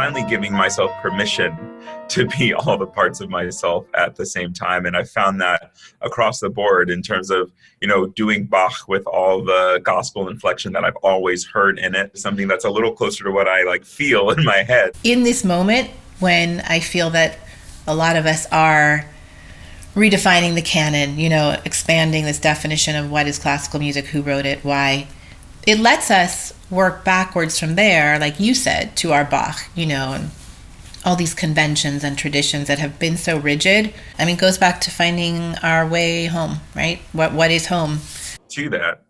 finally giving myself permission to be all the parts of myself at the same time. And I found that across the board in terms of, doing Bach with all the gospel inflection that I've always heard in it, something that's a little closer to what I feel in my head. In this moment, when I feel that a lot of us are redefining the canon, expanding this definition of what is classical music, who wrote it, why, it lets us work backwards from there, like you said, to our Bach, and all these conventions and traditions that have been so rigid. I mean, it goes back to finding our way home, right? What is home? To that,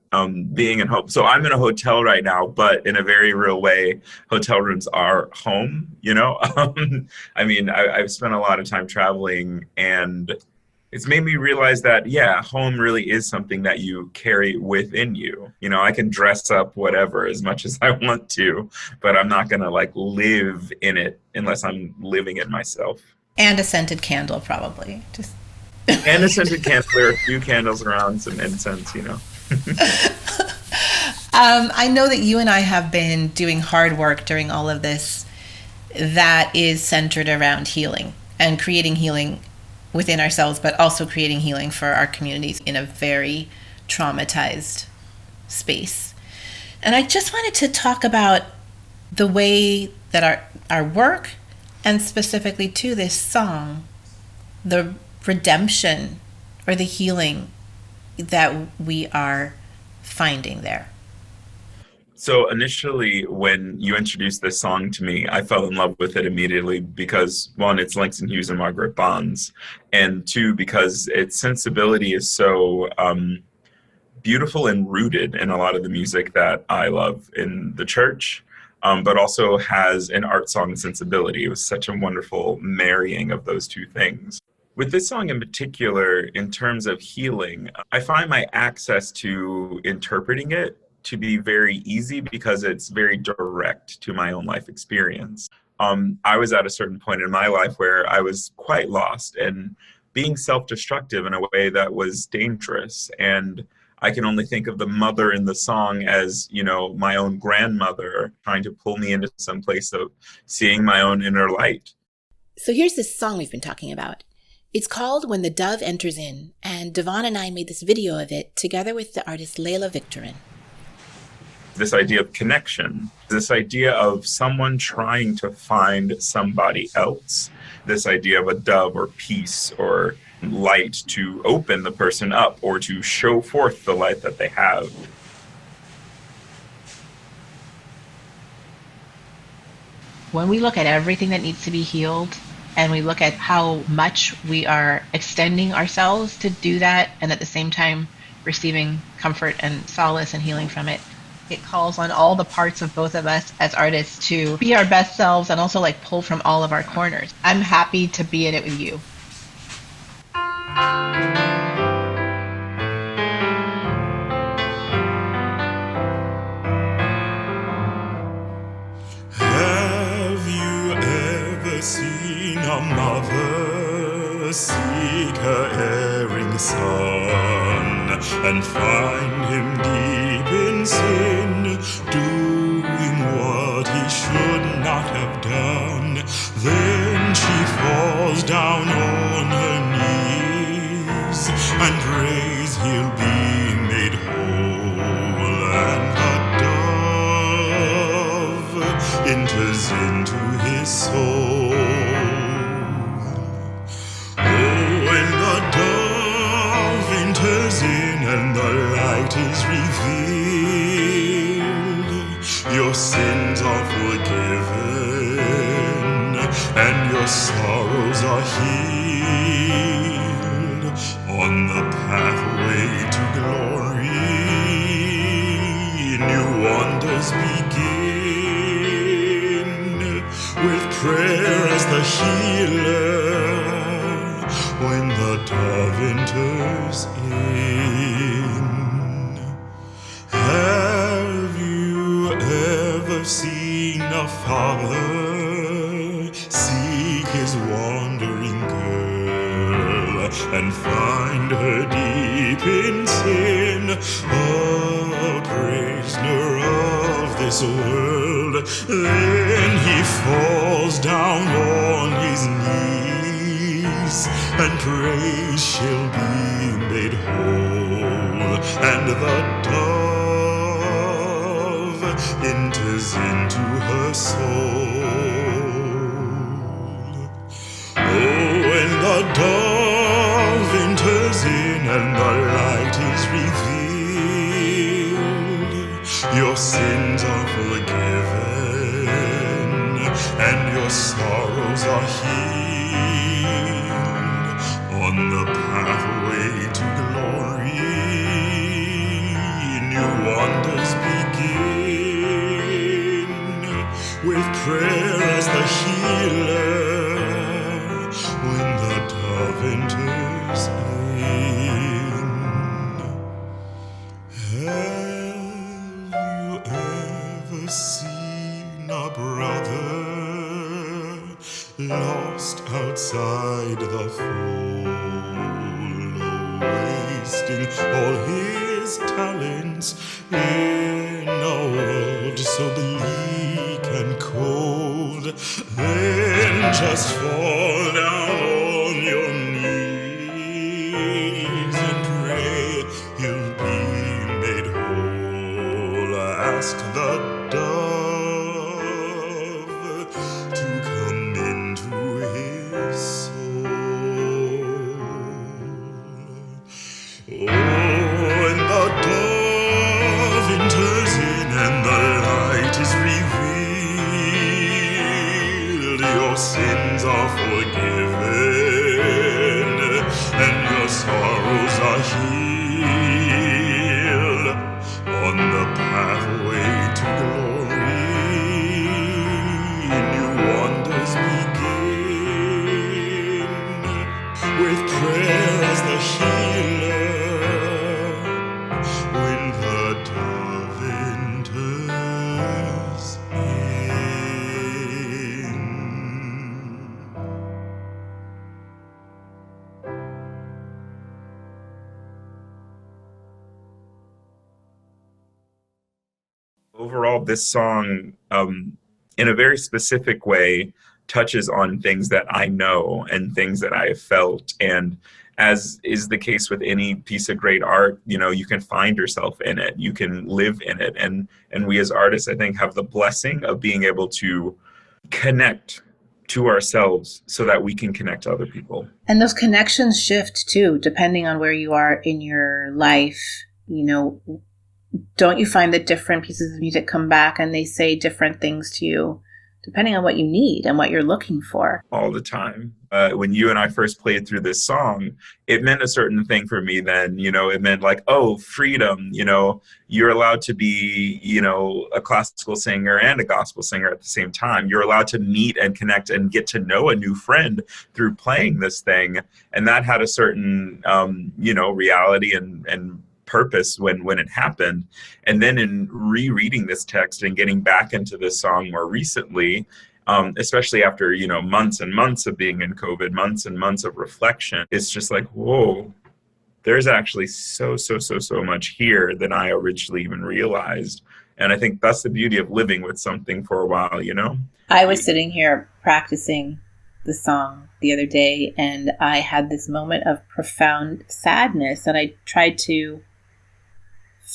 being in home. So I'm in a hotel right now, but in a very real way, hotel rooms are home, I mean, I've spent a lot of time traveling, and it's made me realize that, home really is something that you carry within you. I can dress up whatever as much as I want to, but I'm not going to live in it unless I'm living it myself. And a scented candle, probably. And a scented candle. There are a few candles around, some incense, I know that you and I have been doing hard work during all of this that is centered around healing and creating healing within ourselves, but also creating healing for our communities in a very traumatized space. And I just wanted to talk about the way that our work, and specifically to this song, the redemption or the healing that we are finding there. So initially, when you introduced this song to me, I fell in love with it immediately because, one, it's Langston Hughes and Margaret Bonds, and two, because its sensibility is so beautiful and rooted in a lot of the music that I love in the church, but also has an art song sensibility. It was such a wonderful marrying of those two things. With this song in particular, in terms of healing, I find my access to interpreting it to be very easy because it's very direct to my own life experience. I was at a certain point in my life where I was quite lost and being self-destructive in a way that was dangerous. And I can only think of the mother in the song as, my own grandmother trying to pull me into some place of seeing my own inner light. So here's this song we've been talking about. It's called When the Dove Enters In, and Davóne and I made this video of it together with the artist Layla Victorin. This idea of connection, this idea of someone trying to find somebody else, this idea of a dove or peace or light to open the person up or to show forth the light that they have. When we look at everything that needs to be healed, and we look at how much we are extending ourselves to do that, and at the same time receiving comfort and solace and healing from it, it calls on all the parts of both of us as artists to be our best selves and also pull from all of our corners. I'm happy to be in it with you. Have you ever seen a mother seek her erring son and find him deep in sin, doing what he should not have done? Then she falls down on her knees and prays he'll be made whole, and the dove enters into his soul. When the dove enters in and the light is revealed, your sins are forgiven and your sorrows are healed. On the pathway to glory, new wonders begin, with prayer as the healer. When the dove enters in, have you ever seen a father seek his wandering girl and find her deep in sin, a prisoner of this world, Then he falls down on his knees, and praise shall be made whole, and the dove enters into her soul. Oh, when the dove enters in and the light is revealed, your sins are forgiven and your sorrows are healed. On the pathway to glory, new wonders begin, with prayer as the healer. When the dove enters in, have you ever seen a brother lost outside the fold, wasting all his talents in a world so bleak and cold? Then just fall down on your knees and pray you'll be made whole. Ask the dove to come into his soul. Oh, and the dove enters in and the light is revealed. Your sins are forgiven and your sorrows are healed. On the pathway to glory, new wonders begin, with prayer as the healer. When the dove enters in. Overall, this song, in a very specific way, touches on things that I know and things that I have felt. And as is the case with any piece of great art, you can find yourself in it, you can live in it. And we as artists, I think, have the blessing of being able to connect to ourselves so that we can connect to other people. And those connections shift too, depending on where you are in your life. Don't you find that different pieces of music come back and they say different things to you, depending on what you need and what you're looking for? All the time. When you and I first played through this song, it meant a certain thing for me then. It meant like, oh, freedom. You're allowed to be, a classical singer and a gospel singer at the same time. You're allowed to meet and connect and get to know a new friend through playing this thing. And that had a certain, reality and purpose when it happened. And then in rereading this text and getting back into this song more recently, especially after months and months of being in COVID, months and months of reflection, it's just like, whoa, there's actually so much here than I originally even realized. And I think that's the beauty of living with something for a while. I was sitting here practicing the song the other day, and I had this moment of profound sadness, and I tried to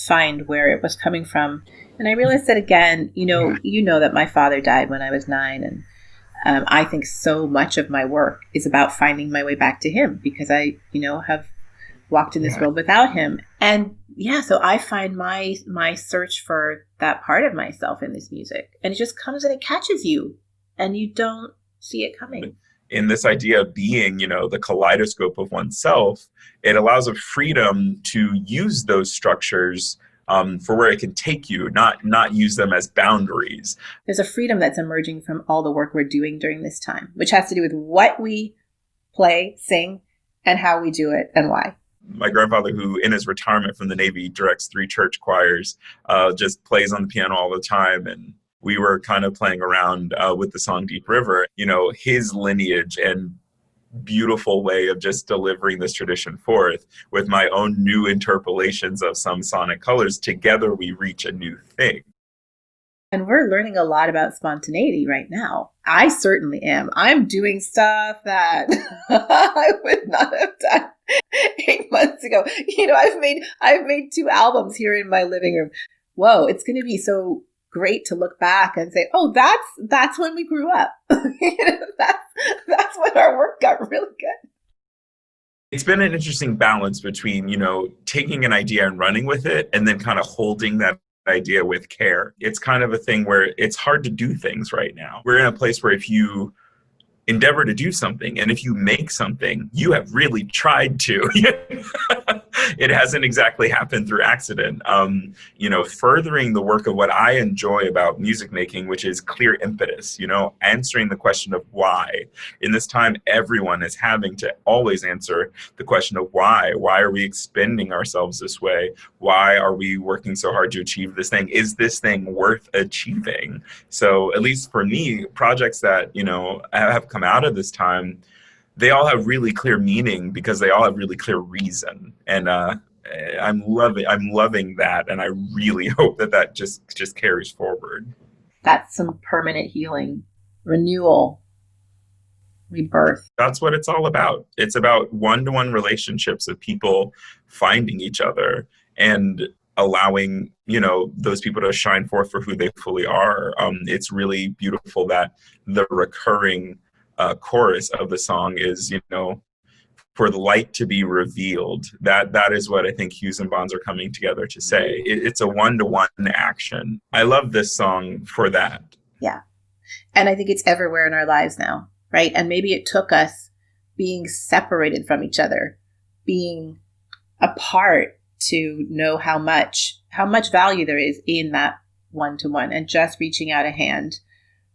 find where it was coming from. And I realized that again, you know that my father died when I was 9, and I think so much of my work is about finding my way back to him, because I, have walked in this world without him. And so I find my search for that part of myself in this music, and it just comes and it catches you, and you don't see it coming. In this idea of being, the kaleidoscope of oneself, it allows a freedom to use those structures for where it can take you, not use them as boundaries. There's a freedom that's emerging from all the work we're doing during this time, which has to do with what we play, sing, and how we do it and why. My grandfather, who in his retirement from the Navy directs 3 church choirs, just plays on the piano all the time. And we were kind of playing around with the song Deep River, his lineage and beautiful way of just delivering this tradition forth with my own new interpolations of some sonic colors. Together we reach a new thing. And we're learning a lot about spontaneity right now. I certainly am. I'm doing stuff that I would not have done 8 months ago. I've made 2 albums here in my living room. Whoa, it's going to be so great to look back and say, oh, that's when we grew up. That's when our work got really good. It's been an interesting balance between, taking an idea and running with it and then kind of holding that idea with care. It's kind of a thing where it's hard to do things right now. We're in a place where if you endeavor to do something and if you make something, you have really tried to. It hasn't exactly happened through accident. Furthering the work of what I enjoy about music making, which is clear impetus, answering the question of why. In this time, everyone is having to always answer the question of why. Why are we expending ourselves this way? Why are we working so hard to achieve this thing? Is this thing worth achieving? So at least for me, projects that, have come out of this time, they all have really clear meaning because they all have really clear reason. And I'm loving that. And I really hope that just carries forward. That's some permanent healing, renewal, rebirth. That's what it's all about. It's about one-to-one relationships of people finding each other and allowing, those people to shine forth for who they fully are. It's really beautiful that the recurring chorus of the song is, for the light to be revealed. That is what I think Hughes and Bonds are coming together to say. It's a one-to-one action. I love this song for that. Yeah. And I think it's everywhere in our lives now, right? And maybe it took us being separated from each other, being apart to know how much value there is in that one-to-one and just reaching out a hand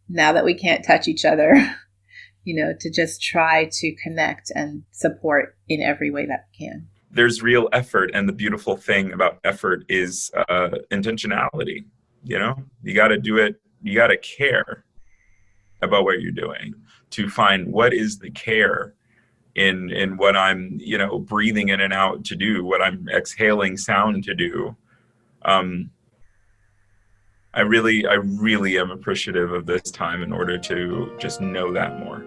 now that we can't touch each other. To just try to connect and support in every way that we can. There's real effort, and the beautiful thing about effort is intentionality. You got to do it. You got to care about what you're doing to find what is the care in what I'm, breathing in and out to do, what I'm exhaling sound to do. I really am appreciative of this time in order to just know that more.